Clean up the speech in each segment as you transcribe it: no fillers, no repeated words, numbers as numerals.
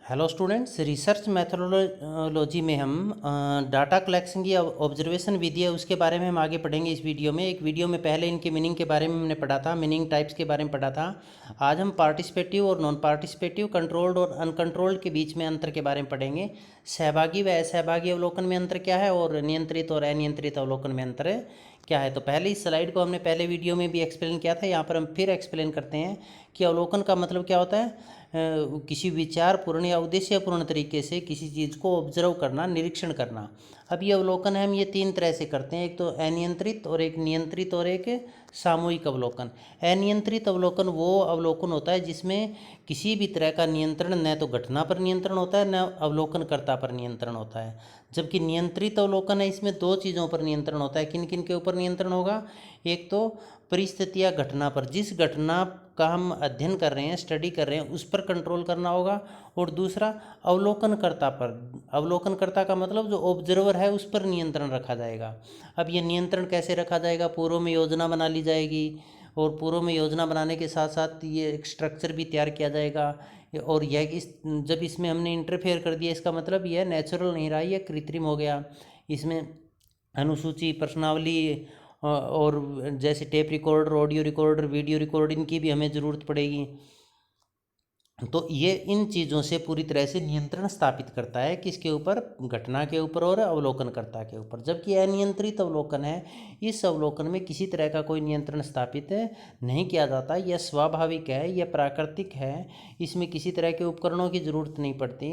Hello students, research methodology में हम data collection की ऑब्जर्वेशन विधि है उसके बारे में हम आगे पढ़ेंगे। इस वीडियो में एक वीडियो में पहले इनके मीनिंग के बारे में हमने पढ़ा था, मीनिंग टाइप्स के बारे में पढ़ा था। आज हम पार्टिसिपेटिव और नॉन पार्टिसिपेटिव, कंट्रोल्ड और अनकंट्रोल्ड के बीच में अंतर के बारे में पढ़ेंगे। सहभागी व असहभागी अवलोकन में अंतर क्या है और नियंत्रित और अनियंत्रित अवलोकन में अंतर क्या है। तो पहले इस स्लाइड को हमने पहले वीडियो में भी एक्सप्लेन किया था, यहाँ पर हम फिर एक्सप्लेन करते हैं कि अवलोकन का मतलब क्या होता है। किसी विचारपूर्ण या उद्देश्यपूर्ण तरीके से किसी चीज़ को ऑब्जर्व करना, निरीक्षण करना। अब ये अवलोकन है, हम ये तीन तरह से करते हैं, एक तो अनियंत्रित और एक नियंत्रित और एक सामूहिक अवलोकन। अनियंत्रित अवलोकन वो अवलोकन होता है जिसमें किसी भी तरह का नियंत्रण, न तो घटना पर नियंत्रण होता है न अवलोकनकर्ता पर नियंत्रण होता है। जबकि नियंत्रित अवलोकन है, इसमें दो चीज़ों पर नियंत्रण होता है। किन किन के ऊपर नियंत्रण होगा? एक तो परिस्थिति या घटना पर, जिस घटना का हम अध्ययन कर रहे हैं, स्टडी कर रहे हैं, उस पर कंट्रोल करना होगा। और दूसरा अवलोकनकर्ता पर, अवलोकनकर्ता का मतलब जो ऑब्जर्वर है उस पर नियंत्रण रखा जाएगा। अब ये नियंत्रण कैसे रखा जाएगा? पूर्व में योजना बना ली जाएगी और पूर्व में योजना बनाने के साथ साथ ये एक स्ट्रक्चर भी तैयार किया जाएगा। और यह जब इसमें हमने इंटरफेयर कर दिया, इसका मतलब यह नेचुरल नहीं रहा, यह कृत्रिम हो गया। इसमें अनुसूची, प्रश्नावली और जैसे tape recorder, audio recorder, video record, इनकी भी हमें ज़रूरत पड़ेगी। तो ये इन चीज़ों से पूरी तरह से नियंत्रण स्थापित करता है, किसके ऊपर? घटना के ऊपर और अवलोकनकर्ता के ऊपर। जबकि अनियंत्रित अवलोकन है, इस अवलोकन में किसी तरह का कोई नियंत्रण स्थापित नहीं किया जाता। यह स्वाभाविक है, यह प्राकृतिक है, इसमें किसी तरह के उपकरणों की ज़रूरत नहीं पड़ती।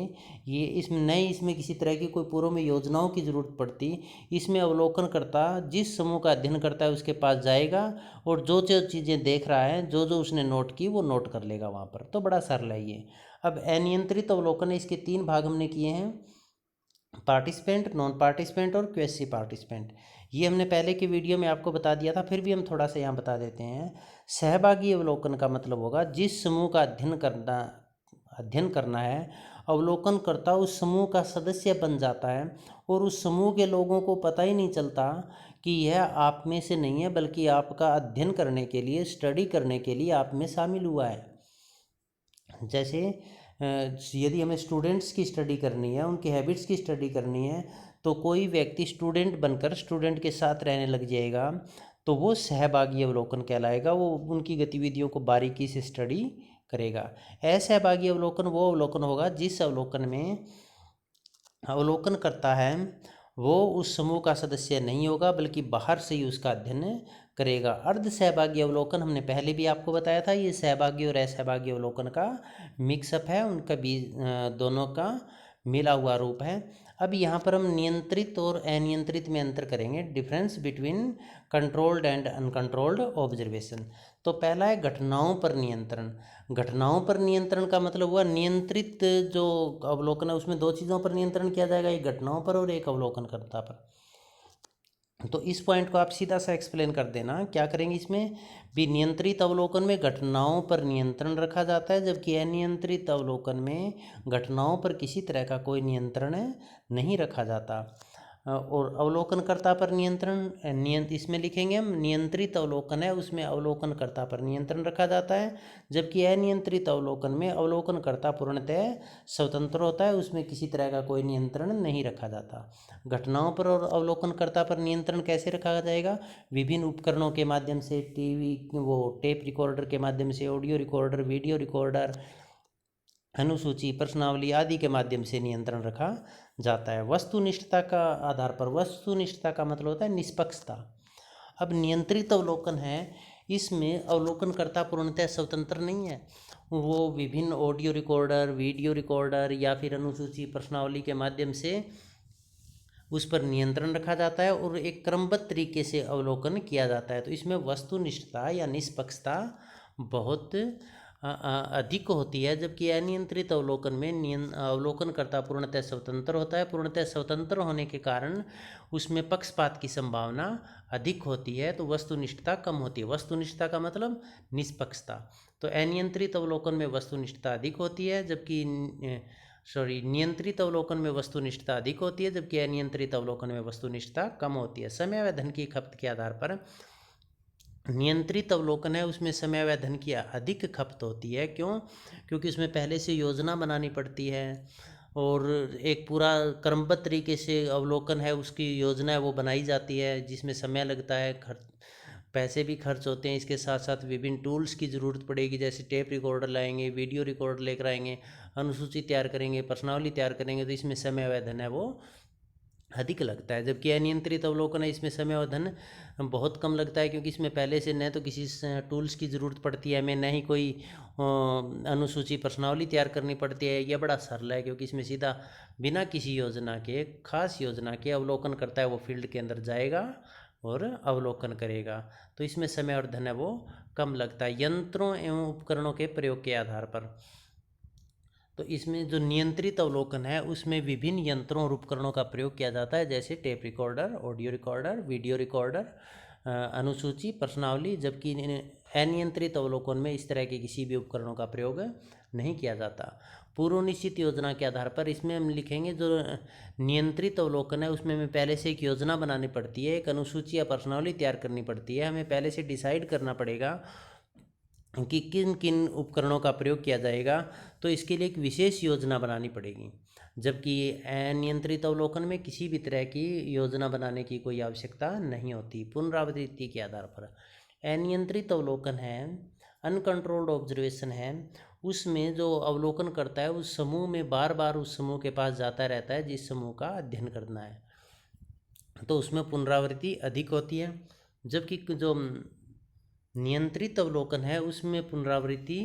इसमें किसी तरह की कोई पूर्व में योजनाओं की ज़रूरत पड़ती। इसमें अवलोकनकर्ता जिस समूह का अध्ययन करता है उसके पास जाएगा और जो जो चीज़ें देख रहा है, जो जो उसने नोट की, वो नोट कर लेगा वहाँ पर। तो बड़ा सरल है ये। अब अनियंत्रित अवलोकन है, इसके तीन भाग हमने किए हैं: पार्टिसिपेंट, नॉन पार्टिसिपेंट और क्वेसी पार्टिसिपेंट। ये हमने पहले की वीडियो में आपको बता दिया था, फिर भी हम थोड़ा सा यहाँ बता देते हैं। सहभागी अवलोकन का मतलब होगा जिस समूह का अध्ययन करना है, अवलोकनकर्ता उस समूह का सदस्य बन जाता है और उस समूह के लोगों को पता ही नहीं चलता कि यह आप में से नहीं है, बल्कि आपका अध्ययन करने के लिए, स्टडी करने के लिए आप में शामिल हुआ है। जैसे यदि हमें स्टूडेंट्स की स्टडी करनी है, उनके हैबिट्स की स्टडी करनी है, तो कोई व्यक्ति स्टूडेंट बनकर स्टूडेंट के साथ रहने लग जाएगा, तो वो सहभागी अवलोकन कहलाएगा। वो उनकी गतिविधियों को बारीकी से स्टडी करेगा। असहभागी अवलोकन वो अवलोकन होगा जिस अवलोकन में अवलोकन करता है वो उस समूह का सदस्य नहीं होगा, बल्कि बाहर से ही उसका अध्ययन करेगा। अर्ध सहभागी अवलोकन हमने पहले भी आपको बताया था, ये सहभागी और असहभागी अवलोकन का मिक्सअप है, उनका भी दोनों का मिला हुआ रूप है। अब यहाँ पर हम नियंत्रित और अनियंत्रित में अंतर करेंगे, difference between controlled and uncontrolled observation. तो पहला है घटनाओं पर नियंत्रण। घटनाओं पर नियंत्रण का मतलब हुआ नियंत्रित जो अवलोकन है उसमें दो चीज़ों पर नियंत्रण किया जाएगा, एक घटनाओं पर और एक अवलोकनकर्ता पर। तो इस पॉइंट को आप सीधा सा एक्सप्लेन कर देना। क्या करेंगे इसमें भी? नियंत्रित अवलोकन में घटनाओं पर नियंत्रण रखा जाता है, जबकि अनियंत्रित अवलोकन में घटनाओं पर किसी तरह का कोई नियंत्रण नहीं रखा जाता। और अवलोकनकर्ता पर नियंत्रण, इसमें लिखेंगे हम नियंत्रित अवलोकन है, उसमें अवलोकनकर्ता पर नियंत्रण रखा जाता है। जबकि अनियंत्रित अवलोकन में अवलोकनकर्ता पूर्णतः स्वतंत्र होता है, उसमें किसी तरह का कोई नियंत्रण नहीं रखा जाता। घटनाओं पर और अवलोकनकर्ता पर नियंत्रण कैसे रखा जाएगा? विभिन्न उपकरणों के माध्यम से, टेप रिकॉर्डर के माध्यम से, ऑडियो रिकॉर्डर, वीडियो रिकॉर्डर, अनुसूची, प्रश्नावली आदि के माध्यम से नियंत्रण रखा जाता है। वस्तुनिष्ठता का आधार पर, वस्तुनिष्ठता का मतलब होता है निष्पक्षता। अब नियंत्रित अवलोकन है, इसमें अवलोकनकर्ता पूर्णतः स्वतंत्र नहीं है, वो विभिन्न ऑडियो रिकॉर्डर, वीडियो रिकॉर्डर या फिर अनुसूची, प्रश्नावली के माध्यम से उस पर नियंत्रण रखा जाता है और एक क्रमबद्ध तरीके से अवलोकन किया जाता है। तो इसमें वस्तुनिष्ठता या निष्पक्षता बहुत अधिक होती है। जबकि अनियंत्रित अवलोकन में अवलोकनकर्ता पूर्णतः स्वतंत्र होता है। पूर्णतः स्वतंत्र होने के कारण उसमें पक्षपात की संभावना अधिक होती है, तो वस्तुनिष्ठता कम होती है। वस्तुनिष्ठता का मतलब निष्पक्षता। तो अनियंत्रित अवलोकन में वस्तुनिष्ठता अधिक होती है, जबकि नियंत्रित अवलोकन में वस्तुनिष्ठता अधिक होती है, जबकि अनियंत्रित अवलोकन में वस्तुनिष्ठता कम होती है। समय व धन की खपत के आधार पर नियंत्रित अवलोकन है उसमें समय व धन की अधिक खपत होती है। क्यों? क्योंकि उसमें पहले से योजना बनानी पड़ती है और एक पूरा क्रमबद्ध तरीके से अवलोकन है उसकी योजना है वो बनाई जाती है, जिसमें समय लगता है, खर्च पैसे भी खर्च होते हैं। इसके साथ साथ विभिन्न टूल्स की ज़रूरत पड़ेगी, जैसे टेप रिकॉर्डर लाएंगे, वीडियो रिकॉर्डर लेकर आएंगे, अनुसूची तैयार करेंगे, प्रश्नावली तैयार करेंगे, तो इसमें समय व धन है वो अधिक लगता है। जबकि अनियंत्रित अवलोकन है इसमें समय और धन बहुत कम लगता है, क्योंकि इसमें पहले से न तो किसी टूल्स की ज़रूरत पड़ती है हमें, न ही कोई अनुसूची प्रश्नावली तैयार करनी पड़ती है। यह बड़ा सरल है, क्योंकि इसमें सीधा बिना किसी योजना के, खास योजना के, अवलोकन करता है वो फील्ड के अंदर जाएगा और अवलोकन करेगा। तो इसमें समय और धन है वो कम लगता है यंत्रों एवं उपकरणों के प्रयोग के आधार पर। तो इसमें जो नियंत्रित अवलोकन है उसमें विभिन्न यंत्रों और उपकरणों का प्रयोग किया जाता है, जैसे tape recorder, audio recorder, video recorder, अनुसूची, प्रश्नावली। जबकि अनियंत्रित अवलोकन में इस तरह के किसी भी उपकरणों का प्रयोग नहीं किया जाता। पूर्व निश्चित योजना के आधार पर इसमें हम लिखेंगे जो नियंत्रित अवलोकन है उसमें हमें पहले से एक योजना बनानी पड़ती है, एक अनुसूची या प्रश्नावली तैयार करनी पड़ती है। हमें पहले से डिसाइड करना पड़ेगा कि किन किन उपकरणों का प्रयोग किया जाएगा, तो इसके लिए एक विशेष योजना बनानी पड़ेगी। जबकि अनियंत्रित अवलोकन में किसी भी तरह की योजना बनाने की कोई आवश्यकता नहीं होती। पुनरावृत्ति के आधार पर अनियंत्रित अवलोकन है, अनकंट्रोल्ड ऑब्जर्वेशन है, उसमें जो अवलोकन करता है उस समूह में बार बार उस समूह के पास जाता रहता है जिस समूह का अध्ययन करना है, तो उसमें पुनरावृत्ति अधिक होती है। जबकि जो नियंत्रित अवलोकन है उसमें पुनरावृत्ति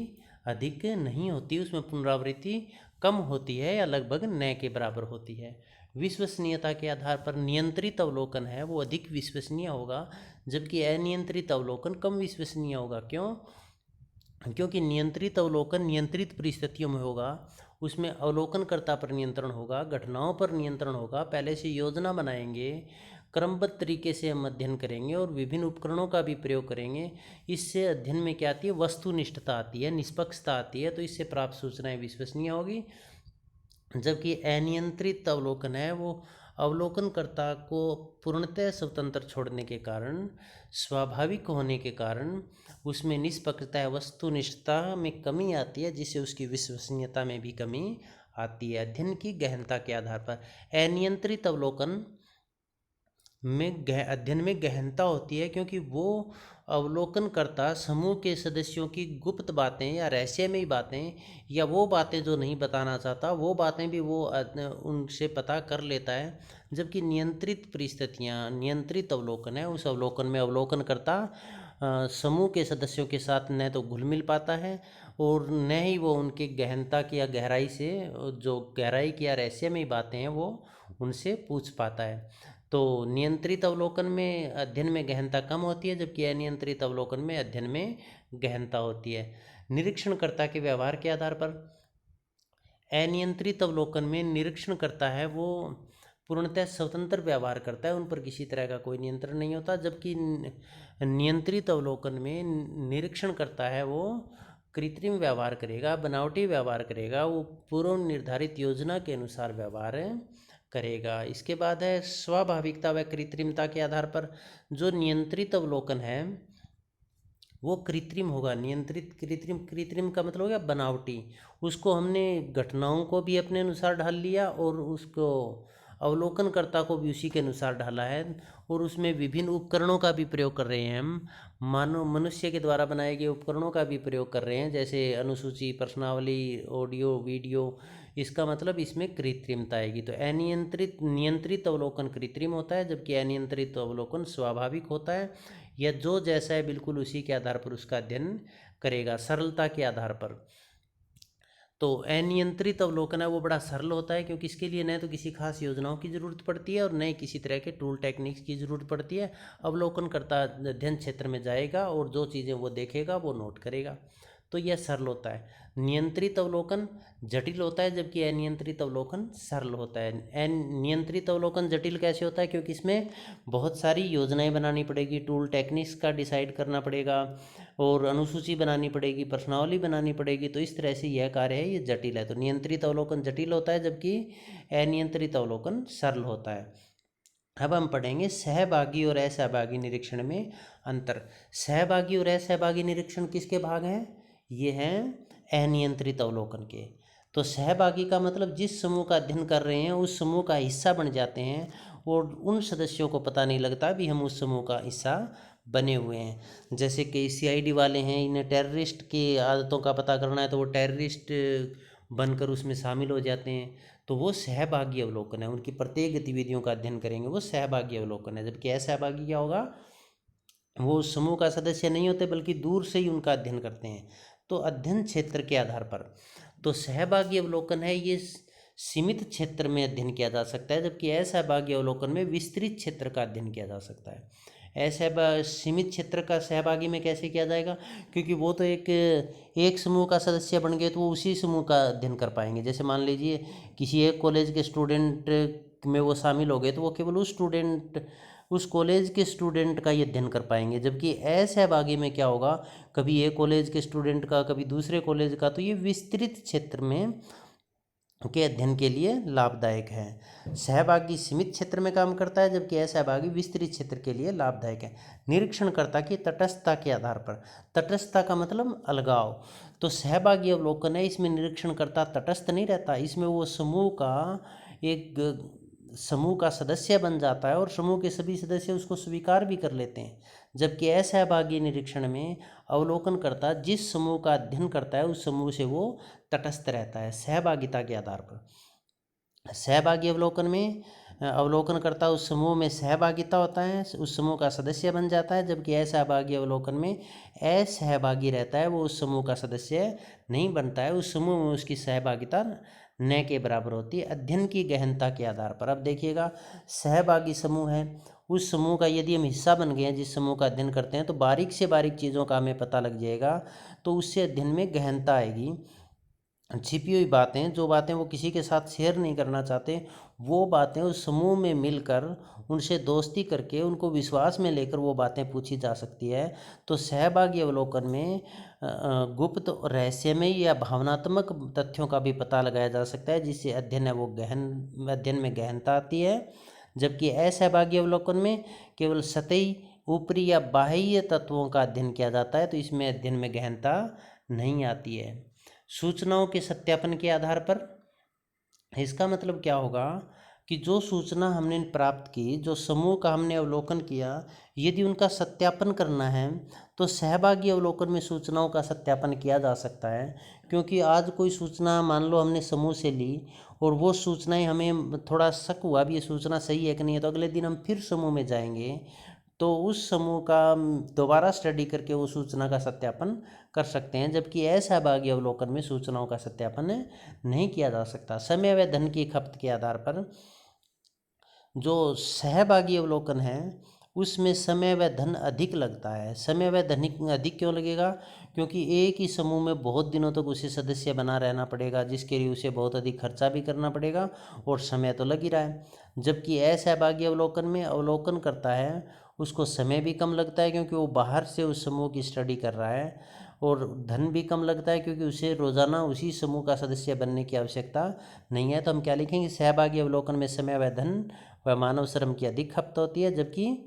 अधिक नहीं होती, उसमें पुनरावृत्ति कम होती है या लगभग न के बराबर होती है। विश्वसनीयता के आधार पर नियंत्रित अवलोकन है वो अधिक विश्वसनीय होगा, जबकि अनियंत्रित अवलोकन कम विश्वसनीय होगा। क्यों? क्योंकि नियंत्रित अवलोकन नियंत्रित परिस्थितियों में होगा, उसमें अवलोकनकर्ता पर नियंत्रण होगा, घटनाओं पर नियंत्रण होगा, पहले से योजना बनाएंगे, क्रमबद्ध तरीके से हम अध्ययन करेंगे और विभिन्न उपकरणों का भी प्रयोग करेंगे। इससे अध्ययन में क्या आती है? वस्तुनिष्ठता आती है, निष्पक्षता आती है, तो इससे प्राप्त सूचनाएं विश्वसनीय होगी। जबकि अनियंत्रित अवलोकन है वो अवलोकनकर्ता को पूर्णतः स्वतंत्र छोड़ने के कारण, स्वाभाविक होने के कारण उसमें निष्पक्षता, वस्तुनिष्ठता में कमी आती है, जिससे उसकी विश्वसनीयता में भी कमी आती है। अध्ययन की गहनता के आधार पर अनियंत्रित अवलोकन में अध्ययन में गहनता होती है, क्योंकि वो अवलोकनकर्ता समूह के सदस्यों की गुप्त बातें या रहस्यमयी बातें या वो बातें जो नहीं बताना चाहता वो बातें भी वो उनसे पता कर लेता है। जबकि नियंत्रित परिस्थितियाँ, नियंत्रित अवलोकन है, उस अवलोकन में अवलोकनकर्ता समूह के सदस्यों के साथ न तो घुल मिल पाता है और न ही वो उनके गहनता की या गहराई से, जो गहराई की या रहस्यमयी बातें हैं वो उनसे पूछ पाता है। तो नियंत्रित अवलोकन में अध्ययन में गहनता कम होती है, जबकि अनियंत्रित अवलोकन में अध्ययन में गहनता होती है। निरीक्षणकर्ता के व्यवहार के आधार पर अनियंत्रित अवलोकन में निरीक्षण करता है वो पूर्णतः स्वतंत्र व्यवहार करता है, उन पर किसी तरह का कोई नियंत्रण नहीं होता। जबकि नियंत्रित अवलोकन में निरीक्षण करता है वो कृत्रिम व्यवहार करेगा, बनावटी व्यवहार करेगा, वो पूर्व निर्धारित योजना के अनुसार व्यवहार करेगा। इसके बाद है स्वाभाविकता व कृत्रिमता के आधार पर जो नियंत्रित अवलोकन है वो कृत्रिम होगा। नियंत्रित कृत्रिम, कृत्रिम का मतलब हो गया बनावटी। उसको हमने घटनाओं को भी अपने अनुसार ढाल लिया और उसको अवलोकनकर्ता को भी उसी के अनुसार ढाला है, और उसमें विभिन्न उपकरणों का भी प्रयोग कर रहे हैं हम, मानव मनुष्य के द्वारा बनाए गए उपकरणों का भी प्रयोग कर रहे हैं, जैसे अनुसूची, प्रश्नावली, ऑडियो, वीडियो। इसका मतलब इसमें कृत्रिमता आएगी। तो अनियंत्रित, नियंत्रित अवलोकन कृत्रिम होता है, जबकि अनियंत्रित अवलोकन स्वाभाविक होता है, या जो जैसा है बिल्कुल उसी के आधार पर उसका अध्ययन करेगा, सरलता के आधार पर। तो अनियंत्रित अवलोकन है वो बड़ा सरल होता है, क्योंकि इसके लिए न तो किसी खास योजनाओं की ज़रूरत पड़ती है और न ही किसी तरह के टूल टेक्निक्स की ज़रूरत पड़ती है। अवलोकनकर्ता अध्ययन क्षेत्र में जाएगा और जो चीज़ें वो देखेगा वो नोट करेगा, तो यह सरल होता है। नियंत्रित अवलोकन जटिल होता है, जबकि अनियंत्रित अवलोकन सरल होता है। नियंत्रित अवलोकन जटिल कैसे होता है? क्योंकि इसमें बहुत सारी योजनाएं बनानी पड़ेगी, टूल टेक्निक्स का डिसाइड करना पड़ेगा और अनुसूची बनानी पड़ेगी, प्रश्नावली बनानी पड़ेगी, तो इस तरह से यह कार्य है, ये जटिल है। तो नियंत्रित अवलोकन जटिल होता है, जबकि अनियंत्रित अवलोकन सरल होता है। अब हम पढ़ेंगे सहभागी और असहभागी निरीक्षण में अंतर। सहभागी और असहभागी निरीक्षण किसके भाग हैं? ये हैं अनियंत्रित अवलोकन के। तो सहभागी का मतलब जिस समूह का अध्ययन कर रहे हैं उस समूह का हिस्सा बन जाते हैं और उन सदस्यों को पता नहीं लगता भी हम उस समूह का हिस्सा बने हुए हैं। जैसे कि CID वाले हैं, इन्हें टेररिस्ट की आदतों का पता करना है तो वो टेररिस्ट बनकर उसमें शामिल हो जाते हैं। तो वो सहभागी अवलोकन है, उनकी प्रत्येक गतिविधियों का अध्ययन करेंगे, वो सहभागी अवलोकन है। जबकि असहभागी क्या होगा? वो उस समूह का सदस्य नहीं होते बल्कि दूर से ही उनका अध्ययन करते हैं। तो अध्ययन क्षेत्र के आधार पर तो सहभागी अवलोकन है, ये सीमित क्षेत्र में अध्ययन किया जा सकता है, जबकि असहभागी अवलोकन में विस्तृत क्षेत्र का अध्ययन किया जा सकता है। सीमित क्षेत्र का सहभागी में कैसे किया जाएगा? क्योंकि वो तो एक समूह का सदस्य बन गए तो वो उसी समूह का अध्ययन कर पाएंगे। जैसे मान लीजिए किसी एक कॉलेज के स्टूडेंट में वो शामिल हो गए तो वो केवल उस कॉलेज के स्टूडेंट का ही अध्ययन कर पाएंगे। जबकि असहभागी में क्या होगा? कभी एक कॉलेज के स्टूडेंट का, कभी दूसरे कॉलेज का, तो ये विस्तृत क्षेत्र में के अध्ययन के लिए लाभदायक है। सहभागी सीमित क्षेत्र में काम करता है जबकि असहभागी विस्तृत क्षेत्र के लिए लाभदायक है। निरीक्षणकर्ता की तटस्थता के आधार पर। तटस्थता का मतलब अलगाव। तो सहभागी अवलोकन है, इसमें निरीक्षणकर्ता तटस्थ नहीं रहता, इसमें वो समूह का सदस्य बन जाता है और समूह के सभी सदस्य उसको स्वीकार भी कर लेते हैं। जबकि असहभागी निरीक्षण में अवलोकनकर्ता जिस समूह का अध्ययन करता है उस समूह से वो तटस्थ रहता है सहभागिता के आधार पर। सहभागी अवलोकन में अवलोकनकर्ता उस समूह में सहभागिता होता है, उस समूह का सदस्य बन जाता है। जबकि असहभागी अवलोकन में असहभागी रहता है, वो उस समूह का सदस्य नहीं बनता है, उस समूह में उसकी सहभागिता न के बराबर होती है। अध्ययन की गहनता के आधार पर। अब देखिएगा, सहभागी समूह है, उस समूह का यदि हम हिस्सा बन गए हैं, जिस समूह का अध्ययन करते हैं, तो बारीक से बारीक चीज़ों का हमें पता लग जाएगा, तो उससे अध्ययन में गहनता आएगी। छिपी हुई बातें, जो बातें वो किसी के साथ शेयर नहीं करना चाहते, वो बातें उस समूह में मिलकर उनसे दोस्ती करके उनको विश्वास में लेकर वो बातें पूछी जा सकती है। तो सहभागी अवलोकन में गुप्त, रहस्यमय या भावनात्मक तथ्यों का भी पता लगाया जा सकता है, जिससे अध्ययन है वो अध्ययन में गहनता आती है। जबकि असहभागी अवलोकन में केवल सतही, ऊपरी या बाह्य तत्वों का अध्ययन किया जाता है, तो इसमें अध्ययन में गहनता नहीं आती है। सूचनाओं के सत्यापन के आधार पर। इसका मतलब क्या होगा कि जो सूचना हमने प्राप्त की, जो समूह का हमने अवलोकन किया, यदि उनका सत्यापन करना है तो सहभागी अवलोकन में सूचनाओं का सत्यापन किया जा सकता है। क्योंकि आज कोई सूचना मान लो हमने समूह से ली और वो सूचनाएं हमें थोड़ा शक हुआ भी ये सूचना सही है कि नहीं है, तो अगले दिन हम फिर समूह में जाएंगे तो उस समूह का दोबारा स्टडी करके वो सूचना का सत्यापन कर सकते हैं। जबकि असहभागी अवलोकन में सूचनाओं का सत्यापन नहीं किया जा सकता। समय व धन की खपत के आधार पर जो सहभागी अवलोकन है उसमें समय व धन अधिक लगता है। समय व धन अधिक क्यों लगेगा? क्योंकि एक ही समूह में बहुत दिनों तक उसे सदस्य बना रहना पड़ेगा, जिसके लिए उसे बहुत अधिक खर्चा भी करना पड़ेगा और समय तो लग ही रहा है। जबकि असहभागी अवलोकन में अवलोकन करता है, उसको समय भी कम लगता है क्योंकि वो बाहर से उस समूह की स्टडी कर रहा है, और धन भी कम लगता है क्योंकि उसे रोज़ाना उसी समूह का सदस्य बनने की आवश्यकता नहीं है। तो हम क्या लिखेंगे? सहभागी अवलोकन में समय व धन व मानव श्रम की अधिक खपत होती है, जबकि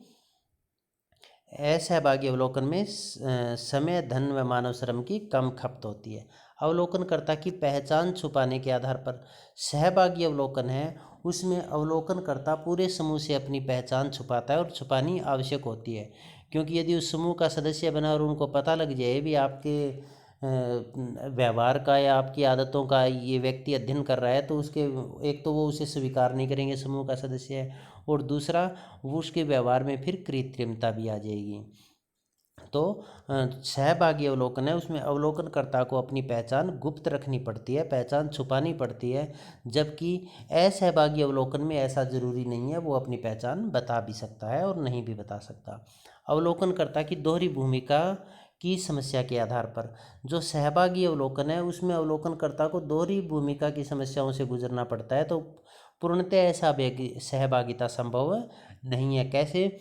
असहभागी अवलोकन में समय, धन व मानव श्रम की कम खपत होती है। अवलोकनकर्ता की पहचान छुपाने के आधार पर। सहभागी अवलोकन है, उसमें अवलोकनकर्ता पूरे समूह से अपनी पहचान छुपाता है और छुपानी आवश्यक होती है। क्योंकि यदि उस समूह का सदस्य बना और उनको पता लग जाए भी आपके व्यवहार का या आपकी आदतों का ये व्यक्ति अध्ययन कर रहा है, तो उसके एक तो वो उसे स्वीकार नहीं करेंगे समूह का सदस्य है, और दूसरा वो उसके व्यवहार में फिर कृत्रिमता भी आ जाएगी। तो सहभागी अवलोकन है, उसमें अवलोकनकर्ता को अपनी पहचान गुप्त रखनी पड़ती है, पहचान छुपानी पड़ती है। जबकि असहभागी अवलोकन में ऐसा ज़रूरी नहीं है, वो अपनी पहचान बता भी सकता है और नहीं भी बता सकता। अवलोकनकर्ता की दोहरी भूमिका की समस्या के आधार पर। जो सहभागी अवलोकन है उसमें अवलोकनकर्ता को दोहरी भूमिका की समस्याओं से गुजरना पड़ता है, तो पूर्णतः ऐसा सहभागिता संभव नहीं है। कैसे?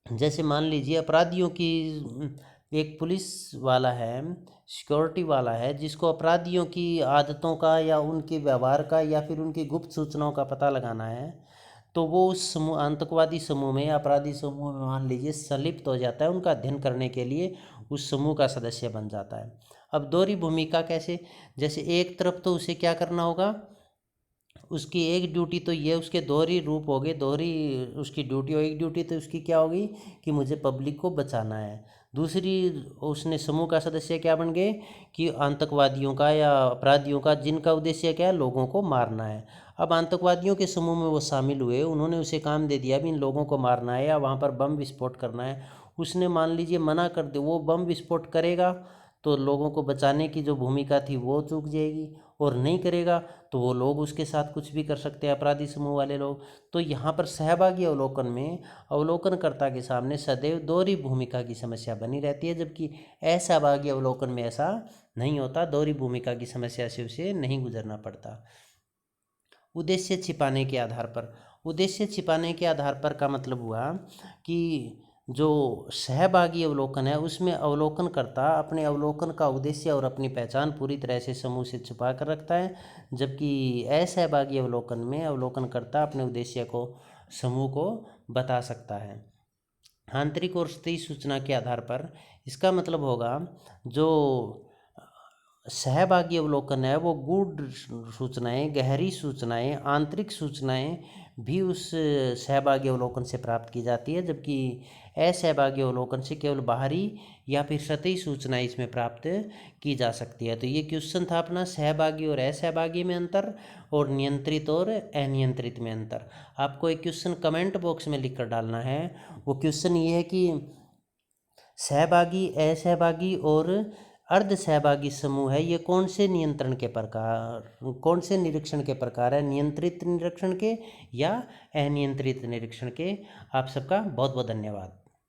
जैसे मान लीजिए अपराधियों की, एक पुलिस वाला है, सिक्योरिटी वाला है, जिसको अपराधियों की आदतों का या उनके व्यवहार का या फिर उनकी गुप्त सूचनाओं का पता लगाना है, तो वो उस समूह, आतंकवादी समूह में, अपराधी समूह में मान लीजिए संलिप्त हो जाता है, उनका अध्ययन करने के लिए उस समूह का सदस्य बन जाता है। अब दोहरी भूमिका कैसे, जैसे एक तरफ तो उसे क्या करना होगा, उसकी एक ड्यूटी तो ये, उसके दोहरी रूप हो गए, दोहरी उसकी ड्यूटी हो, एक ड्यूटी तो उसकी क्या होगी कि मुझे पब्लिक को बचाना है। दूसरी, उसने समूह का सदस्य क्या बन गए कि आतंकवादियों का या अपराधियों का, जिनका उद्देश्य क्या है, लोगों को मारना है। अब आतंकवादियों के समूह में वो शामिल हुए, उन्होंने उसे काम दे दिया भी इन लोगों को मारना है या वहाँ पर बम विस्फोट करना है। उसने मान लीजिए मना कर दे, वो बम विस्फोट करेगा तो लोगों को बचाने की जो भूमिका थी वो चूक जाएगी, और नहीं करेगा तो वो लोग उसके साथ कुछ भी कर सकते हैं, अपराधी समूह वाले लोग। तो यहाँ पर सहभागी अवलोकन में अवलोकनकर्ता के सामने सदैव दोहरी भूमिका की समस्या बनी रहती है, जबकि असहभागी अवलोकन में ऐसा नहीं होता, दोहरी भूमिका की समस्या से उसे नहीं गुजरना पड़ता। उद्देश्य छिपाने के आधार पर, उद्देश्य छिपाने के आधार पर का मतलब हुआ कि जो सहभागी अवलोकन है उसमें अवलोकनकर्ता अपने अवलोकन का उद्देश्य और अपनी पहचान पूरी तरह से समूह से छुपा कर रखता है, जबकि असहभागी अवलोकन में अवलोकनकर्ता अपने उद्देश्य को समूह को बता सकता है। आंतरिक और सतही सूचना के आधार पर, इसका मतलब होगा जो सहभागी अवलोकन है वो गूढ़ सूचनाएं, गहरी सूचनाएं, आंतरिक सूचनाएं भी उस सहभागी अवलोकन से प्राप्त की जाती है, जबकि असहभागी अवलोकन से केवल बाहरी या फिर सतही सूचनाएं इसमें प्राप्त की जा सकती है। तो ये क्वेश्चन था अपना, सहभागी और असहभागी में अंतर और नियंत्रित और अनियंत्रित में अंतर। आपको एक क्वेश्चन कमेंट बॉक्स में लिख कर डालना है। वो क्वेश्चन ये है कि सहभागी, असहभागी और अर्ध सहभागी समूह है, ये कौन से नियंत्रण के प्रकार, कौन से निरीक्षण के प्रकार है, नियंत्रित निरीक्षण के या अनियंत्रित निरीक्षण के। आप सबका बहुत बहुत धन्यवाद।